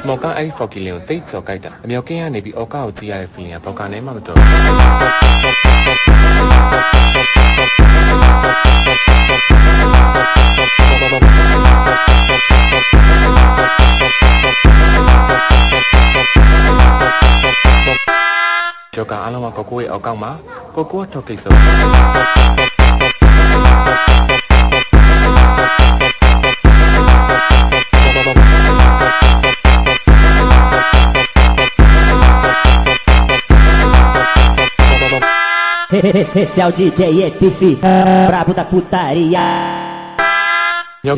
မော်ကအဲ့ဖော်ကီလင်ကိုတိတ်ကျော်ကြိုက်တာအမြောက်ကင်းကနေပြီးအော်ကာကိုကြည့်ရတဲ့ feeling ကဘောက်ကနေမှမတော်ကျော်ကအားလုံးကကိုကိုရဲ့အောက်ကောက်မှာကိုကိုကထောက်ကိစ္စEsse é o DJ ETF Brabo da putaria Yo